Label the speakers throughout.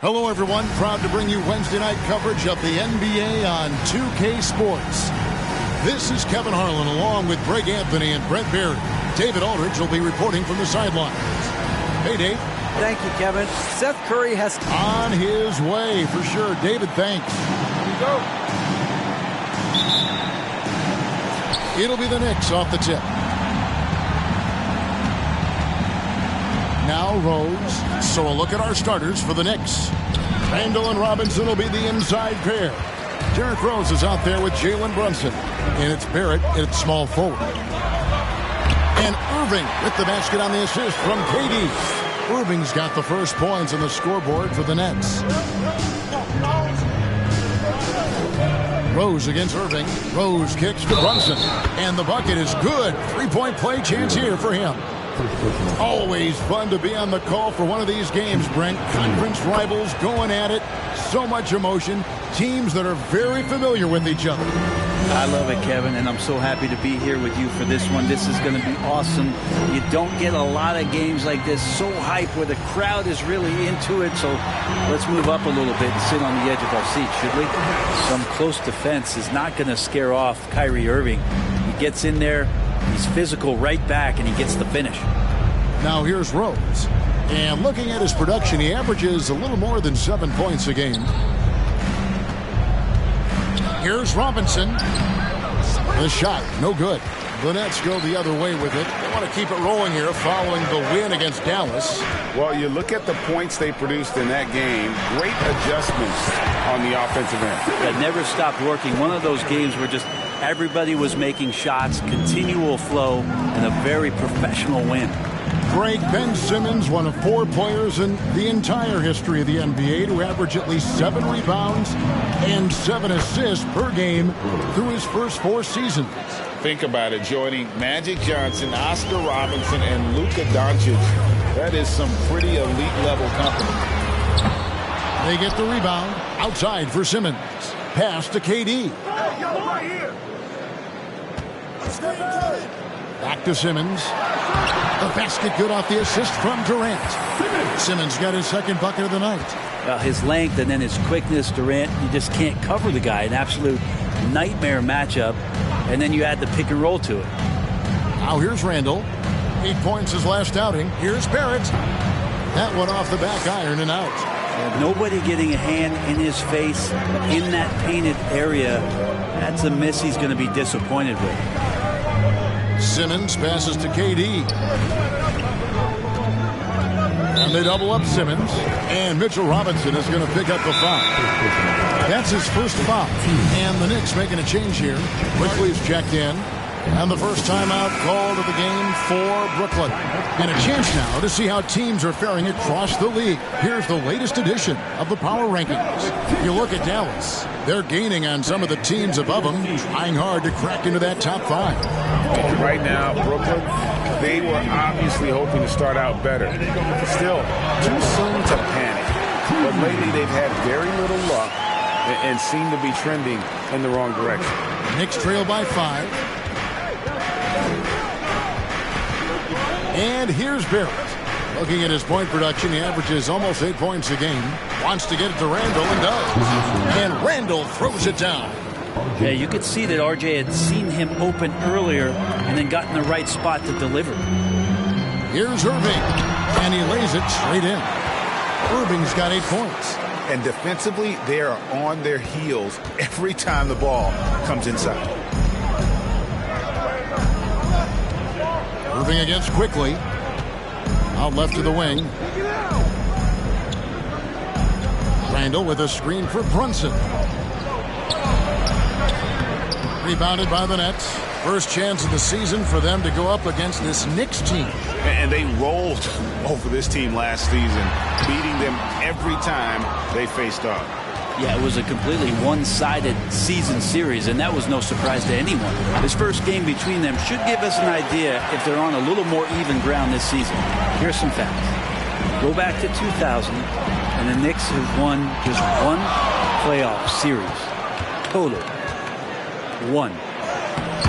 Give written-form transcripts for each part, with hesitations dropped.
Speaker 1: Hello, everyone. Proud to bring you Wednesday night coverage of the NBA on 2K Sports. This is Kevin Harlan along with Greg Anthony and Brent Barry. David Aldridge will be reporting from the sidelines. Hey, Dave.
Speaker 2: Thank you, Kevin. Seth Curry has
Speaker 1: on his way for sure. David, thanks.
Speaker 3: Here we go.
Speaker 1: It'll be the Knicks off the tip. Now Rose. So a look at our starters for the Knicks. Randall and Robinson will be the inside pair. Derrick Rose is out there with Jalen Brunson. And it's Barrett at small forward. And Irving with the basket on the assist from KD. Irving's got the first points on the scoreboard for the Nets. Rose against Irving. Rose kicks to Brunson. And the bucket is good. Three-point play chance here for him. Always fun to be on the call for one of these games, Brent. Conference rivals going at it. So much emotion. Teams that are very familiar with each other.
Speaker 2: I love it, Kevin, and I'm so happy to be here with you for this one. This is going to be awesome. You don't get a lot of games like this, so hype, where the crowd is really into it. So let's move up a little bit and sit on the edge of our seat, should we? Some close defense is not going to scare off Kyrie Irving. He gets in there, he's physical right back, and he gets the finish.
Speaker 1: Now here's Rose. And looking at his production, he averages a little more than 7 points a game. Here's Robinson. The shot, no good. The Nets go the other way with it. They want to keep it rolling here following the win against Dallas.
Speaker 3: Well, you look at the points they produced in that game. Great adjustments on the offensive end.
Speaker 2: That never stopped working. One of those games where just everybody was making shots, continual flow, and a very professional win.
Speaker 1: Greg, Ben Simmons, one of 4 players in the entire history of the NBA to average at least 7 rebounds and 7 assists per game through his first 4 seasons.
Speaker 3: Think about it, joining Magic Johnson, Oscar Robinson, and Luka Doncic. That is some pretty elite level company.
Speaker 1: They get the rebound outside for Simmons. Pass to KD. Back to Simmons. The basket good off the assist from Durant. Simmons got his second bucket of the night.
Speaker 2: His length and then his quickness, Durant, you just can't cover the guy. An absolute nightmare matchup. And then you add the pick and roll to it.
Speaker 1: Now here's Randall. 8 points his last outing. Here's Barrett. That one off the back iron and out.
Speaker 2: Nobody getting a hand in his face in that painted area. That's a miss he's going to be disappointed with.
Speaker 1: Simmons passes to KD. And they double up Simmons. And Mitchell Robinson is going to pick up the foul. That's his first foul. And the Knicks making a change here. Quickly's checked in. And the first timeout called of the game for Brooklyn. And a chance now to see how teams are faring across the league. Here's the latest edition of the Power Rankings. You look at Dallas. They're gaining on some of the teams above them, trying hard to crack into that top 5.
Speaker 3: Right now, Brooklyn, they were obviously hoping to start out better. Still, too soon to panic. But lately, they've had very little luck and seem to be trending in the wrong direction.
Speaker 1: Knicks trail by 5. And here's Barrett. Looking at his point production, he averages almost 8 points a game. Wants to get it to Randall and does. And Randall throws it down.
Speaker 2: Yeah, you could see that RJ had seen him open earlier and then got in the right spot to deliver.
Speaker 1: Here's Irving. And he lays it straight in. Irving's got 8 points.
Speaker 3: And defensively, they are on their heels every time the ball comes inside.
Speaker 1: Irving against Quickly. Out left to the wing. Randall with a screen for Brunson. Rebounded by the Nets. First chance of the season for them to go up against this Knicks team.
Speaker 3: And they rolled over this team last season, beating them every time they faced off.
Speaker 2: Yeah, it was a completely one-sided season series, and that was no surprise to anyone. This first game between them should give us an idea if they're on a little more even ground this season. Here's some facts. Go back to 2000, and the Knicks have won just 1 playoff series. Total. 1.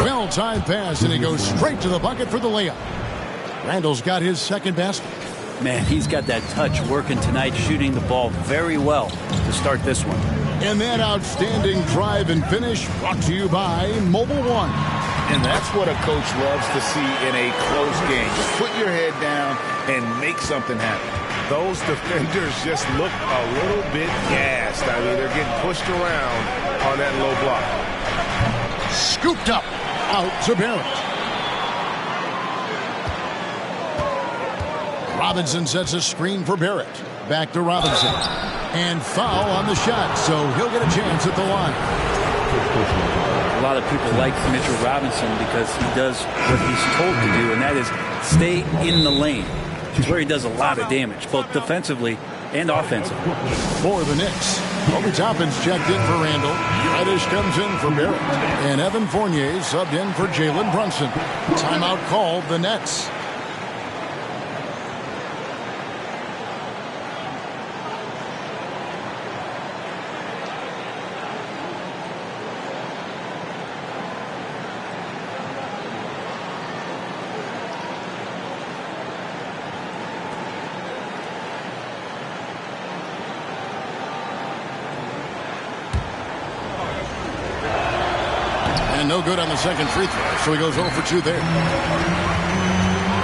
Speaker 1: Well-timed pass, and he goes straight to the bucket for the layup. Randall's got his second basket.
Speaker 2: Man, he's got that touch working tonight, shooting the ball very well to start this one.
Speaker 1: And that outstanding drive and finish brought to you by Mobile One.
Speaker 3: And that's what a coach loves to see in a close game. Just put your head down and make something happen. Those defenders just look a little bit gassed. I mean, they're getting pushed around on that low block.
Speaker 1: Scooped up, out to Barrett. Robinson sets a screen for Barrett. Back to Robinson. And foul on the shot, so he'll get a chance at the line.
Speaker 2: A lot of people like Mitchell Robinson because he does what he's told to do, and that is stay in the lane. It's where he does a lot of damage, both defensively and offensively.
Speaker 1: For the Knicks, Obi Toppin's checked in for Randall. Reddish comes in for Barrett. And Evan Fournier subbed in for Jalen Brunson. Timeout called the Nets. No good on the second free throw, so he goes 0 for 2 there.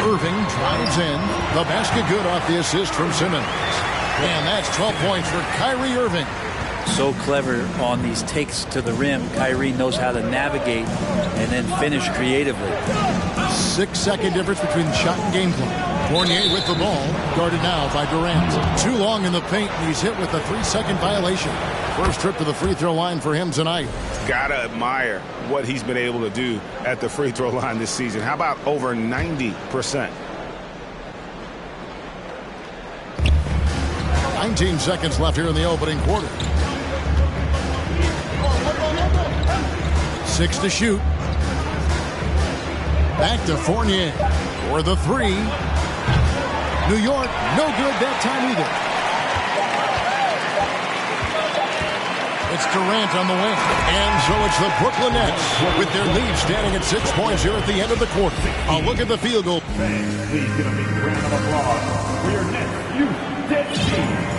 Speaker 1: Irving drives in. The basket good off the assist from Simmons. And that's 12 points for Kyrie Irving.
Speaker 2: So clever on these takes to the rim. Kyrie knows how to navigate and then finish creatively.
Speaker 1: 6-second difference between the shot and game plan. Fournier with the ball, guarded now by Durant. Too long in the paint, and he's hit with a 3-second violation. First trip to the free throw line for him tonight.
Speaker 3: Gotta admire what he's been able to do at the free throw line this season. How about over 90%?
Speaker 1: 19 seconds left here in the opening quarter. 6 to shoot. Back to Fournier for the 3. New York, no good that time either. It's Durant on the wing. And so it's the Brooklyn Nets with their lead standing at 6 points here at the end of the quarter. A look at the field goal.
Speaker 4: Please give a big round of applause for your Nets youth dead team.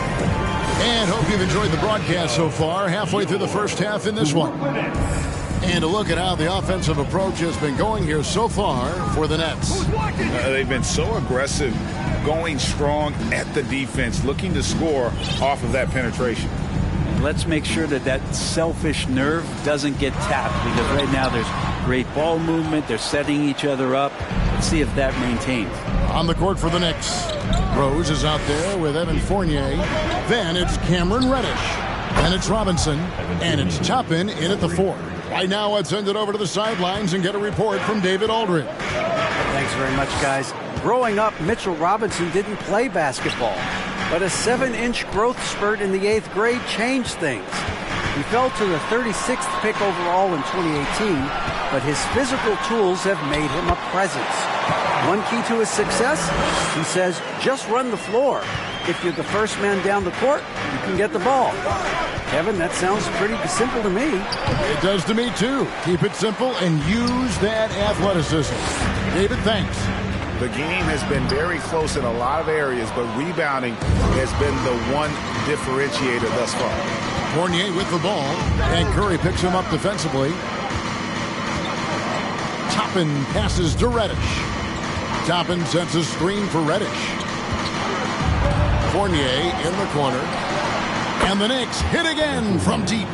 Speaker 1: And hope you've enjoyed the broadcast so far. Halfway through the first half in this one. And a look at how the offensive approach has been going here so far for the Nets.
Speaker 3: They've been so aggressive, going strong at the defense, looking to score off of that penetration.
Speaker 2: Let's make sure that that selfish nerve doesn't get tapped, because right now there's great ball movement. They're setting each other up. Let's see if that maintains.
Speaker 1: On the court for the Knicks, Rose is out there with Evan Fournier. Then it's Cameron Reddish. Then it's Robinson. And it's Toppin in at the 4. Right now, let's send it over to the sidelines and get a report from David Aldridge.
Speaker 5: Thanks very much, guys. Growing up, Mitchell Robinson didn't play basketball, but a 7-inch growth spurt in the 8th grade changed things. He fell to the 36th pick overall in 2018, but his physical tools have made him a presence. One key to his success, he says, just run the floor. If you're the first man down the court, you can get the ball. Kevin, that sounds pretty simple to me.
Speaker 1: It does to me, too. Keep it simple and use that athleticism. David, thanks.
Speaker 3: The game has been very close in a lot of areas, but rebounding has been the one differentiator thus far.
Speaker 1: Fournier with the ball, and Curry picks him up defensively. Toppin passes to Reddish. Toppin sets a screen for Reddish. Fournier in the corner. And the Knicks hit again from deep.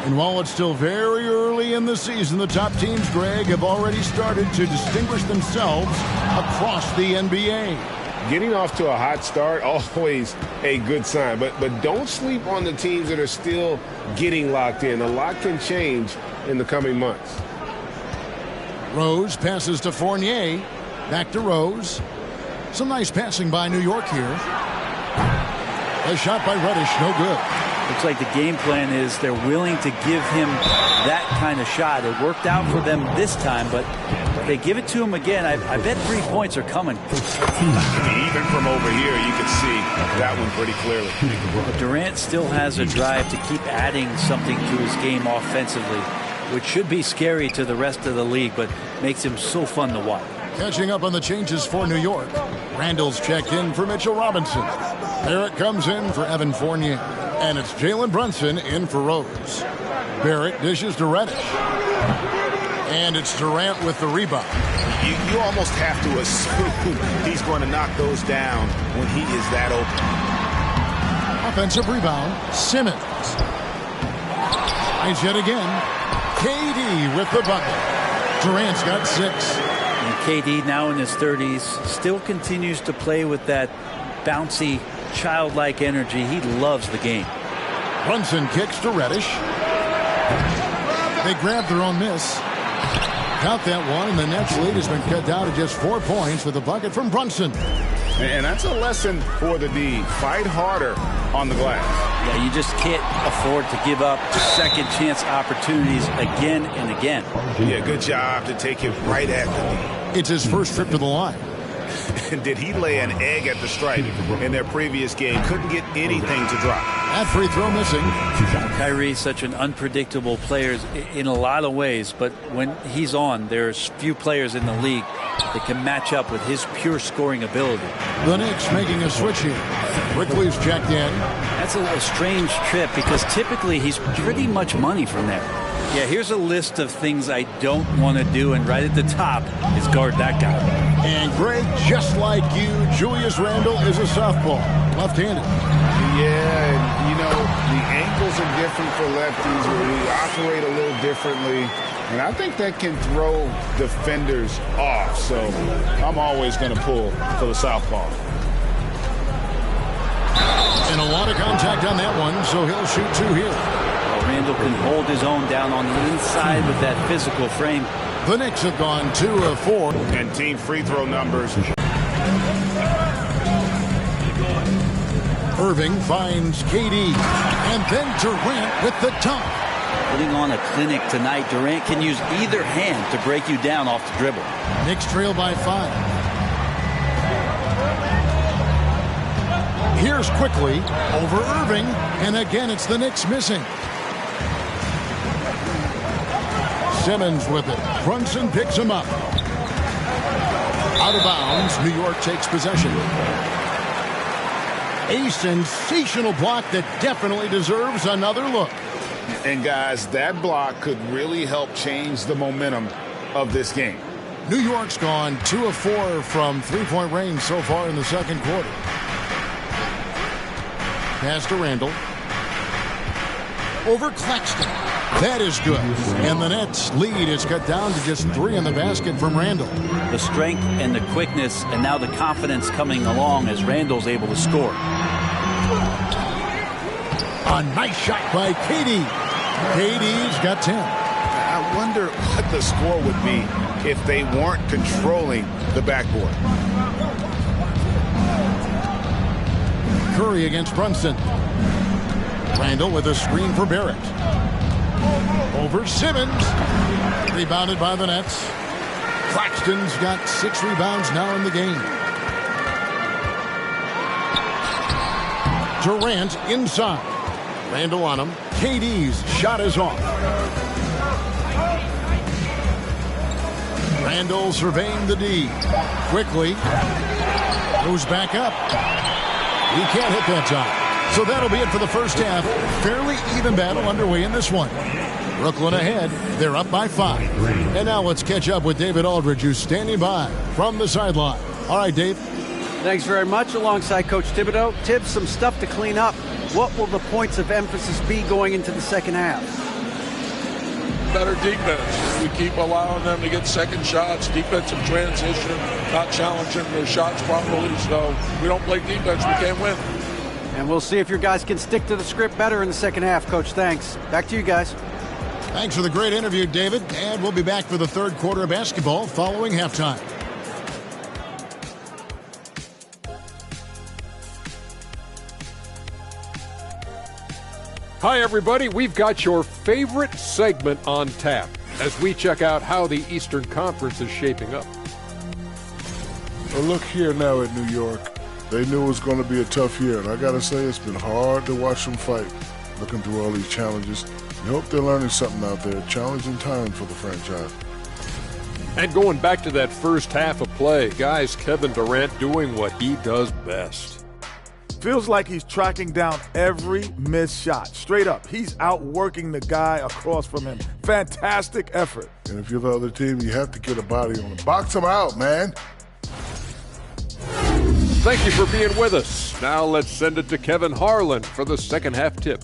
Speaker 1: And while it's still very early in the season, the top teams, Greg, have already started to distinguish themselves across the NBA.
Speaker 6: Getting off to a hot start, always a good sign. But don't sleep on the teams that are still getting locked in. A lot can change in the coming months.
Speaker 1: Rose passes to Fournier. Back to Rose. Some nice passing by New York here. A shot by Reddish, no good.
Speaker 2: Looks like the game plan is they're willing to give him that kind of shot. It worked out for them this time, but if they give it to him again, I bet 3 points are coming.
Speaker 3: Even from over here, you can see that one pretty clearly.
Speaker 2: But Durant still has a drive to keep adding something to his game offensively, which should be scary to the rest of the league, but makes him so fun to watch.
Speaker 1: Catching up on the changes for New York. Randall's checked in for Mitchell Robinson. Barrett comes in for Evan Fournier. And it's Jalen Brunson in for Rose. Barrett dishes to Reddish. And it's Durant with the rebound.
Speaker 3: You almost have to assume he's going to knock those down when he is that open.
Speaker 1: Offensive rebound, Simmons. Nice yet again. KD with the bucket. Durant's got 6.
Speaker 2: And KD, now in his 30s, still continues to play with that bouncy, childlike energy. He loves the game.
Speaker 1: Brunson kicks to Reddish. They grab their own miss. Count that one, and the Nets' lead has been cut down to just 4 points with a bucket from Brunson.
Speaker 3: And that's a lesson for the D. Fight harder on the glass.
Speaker 2: Yeah, you just can't afford to give up second chance opportunities again and again.
Speaker 3: Yeah, good job to take it right at the D.
Speaker 1: It's his first trip to the line.
Speaker 3: Did he lay an egg at the stripe in their previous game? Couldn't get anything to drop.
Speaker 1: That free throw missing.
Speaker 2: Kyrie's such an unpredictable player in a lot of ways, but when he's on, there's few players in the league that can match up with his pure scoring ability.
Speaker 1: The Knicks making a switch here. Quickly's checked in.
Speaker 2: That's a strange trip because typically he's pretty much money from there. Yeah, here's a list of things I don't want to do, and right at the top is guard that guy.
Speaker 1: And Greg, just like you, Julius Randle is a southpaw, left-handed.
Speaker 3: Yeah, and you know, the ankles are different for lefties where we operate a little differently. And I think that can throw defenders off. So I'm always going to pull for the southpaw.
Speaker 1: And a lot of contact on that one, so he'll shoot 2 here.
Speaker 2: Randall can hold his own down on the inside with that physical frame.
Speaker 1: The Knicks have gone 2 of 4.
Speaker 3: And team free throw numbers.
Speaker 1: Irving finds KD. And then Durant with the dunk.
Speaker 2: Putting on a clinic tonight, Durant can use either hand to break you down off the dribble.
Speaker 1: Knicks trail by 5. Here's Quickly over Irving. And again, it's the Knicks missing. Simmons with it. Brunson picks him up. Out of bounds. New York takes possession. A sensational block that definitely deserves another look.
Speaker 3: And guys, that block could really help change the momentum of this game.
Speaker 1: New York's gone 2 of 4 from three-point range so far in the second quarter. Pass to Randall. Over Claxton. That is good. And the Nets' lead is cut down to just 3 in the basket from Randall.
Speaker 2: The strength and the quickness and now the confidence coming along as Randall's able to score.
Speaker 1: A nice shot by KD. KD's got 10.
Speaker 3: I wonder what the score would be if they weren't controlling the backboard.
Speaker 1: Curry against Brunson. Randall with a screen for Barrett. Over Simmons. Rebounded by the Nets. Claxton's got 6 rebounds now in the game. Durant inside. Randall on him. KD's shot is off. Randall surveying the D. Quickly. Goes back up. He can't hit that time. So that'll be it for the first half. Fairly even battle underway in this one. Brooklyn ahead. They're up by 5. And now let's catch up with David Aldridge, who's standing by from the sideline. All right, Dave.
Speaker 5: Thanks very much. Alongside Coach Thibodeau. Tibbs, some stuff to clean up. What will the points of emphasis be going into the second half?
Speaker 7: Better defense. We keep allowing them to get second shots, defensive transition, not challenging their shots properly. So we don't play defense, we can't win.
Speaker 5: And we'll see if your guys can stick to the script better in the second half, Coach. Thanks. Back to you guys.
Speaker 1: Thanks for the great interview, David. And we'll be back for the third quarter of basketball following halftime.
Speaker 8: Hi, everybody. We've got your favorite segment on tap as we check out how the Eastern Conference is shaping up.
Speaker 9: Well, look here now at New York. They knew it was going to be a tough year, and I got to say it's been hard to watch them fight, looking through all these challenges. We hope they're learning something out there. Challenging time for the franchise.
Speaker 8: And going back to that first half of play, guys, Kevin Durant doing what he does best.
Speaker 10: Feels like he's tracking down every missed shot. Straight up, he's outworking the guy across from him. Fantastic effort.
Speaker 9: And if you're the other team, you have to get a body on him. Box him out, man.
Speaker 8: Thank you for being with us. Now let's send it to Kevin Harlan for the second half tip.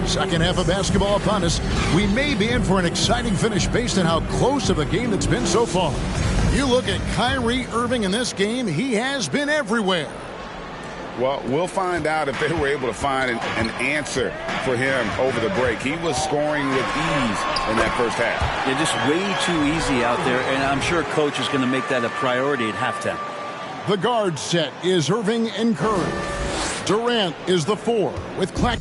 Speaker 1: Second half of basketball upon us. We may be in for an exciting finish based on how close of a game it's been so far. You look at Kyrie Irving in this game, he has been everywhere.
Speaker 3: Well, we'll find out if they were able to find an answer for him over the break. He was scoring with ease in that first half.
Speaker 2: Yeah, just way too easy out there, and I'm sure coach is going to make that a priority at halftime.
Speaker 1: The guard set is Irving and Curry. Durant is the 4 with Clack.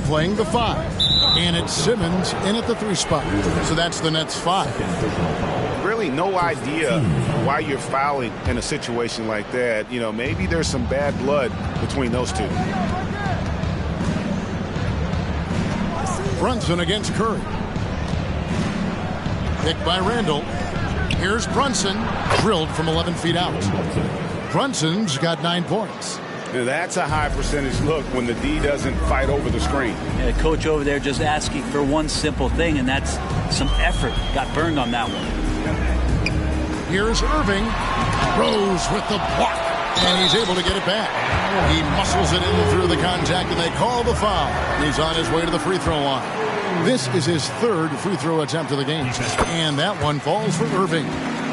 Speaker 1: Playing the 5, and it's Simmons in at the 3 spot. So that's the Nets 5.
Speaker 3: Really no idea why you're fouling in a situation like that. You know, maybe there's some bad blood between those two.
Speaker 1: Brunson against Curry. Picked by Randall. Here's Brunson, drilled from 11 feet out. Brunson's got 9 points.
Speaker 3: That's a high percentage look when the D doesn't fight over the screen.
Speaker 2: Yeah, coach over there just asking for one simple thing, and that's some effort. Got burned on that one.
Speaker 1: Here's Irving. Rose with the block, and he's able to get it back. He muscles it in through the contact, and they call the foul. He's on his way to the free throw line. This is his 3rd free throw attempt of the game, and that one falls for Irving.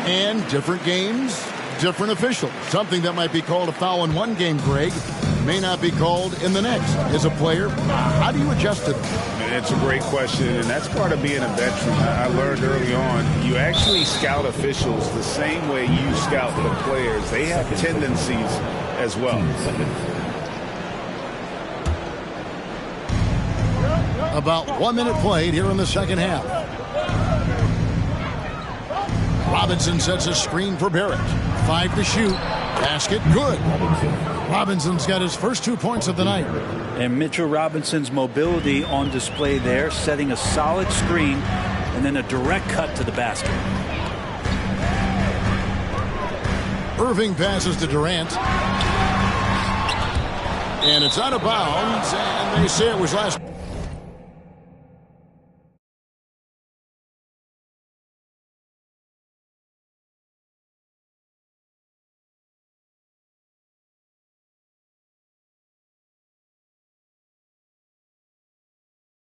Speaker 1: And different games, different officials. Something that might be called a foul in one game, Greg, may not be called in the next. As a player, how do you adjust to that?
Speaker 3: It's a great question, and that's part of being a veteran. I learned early on, you actually scout officials the same way you scout the players. They have tendencies as well.
Speaker 1: About 1 minute played here in the second half. Robinson sets a screen for Barrett. 5 to shoot. Basket good. Robinson's got his first 2 points of the night.
Speaker 2: And Mitchell Robinson's mobility on display there, setting a solid screen and then a direct cut to the basket.
Speaker 1: Irving passes to Durant. And it's out of bounds, and they say it was last.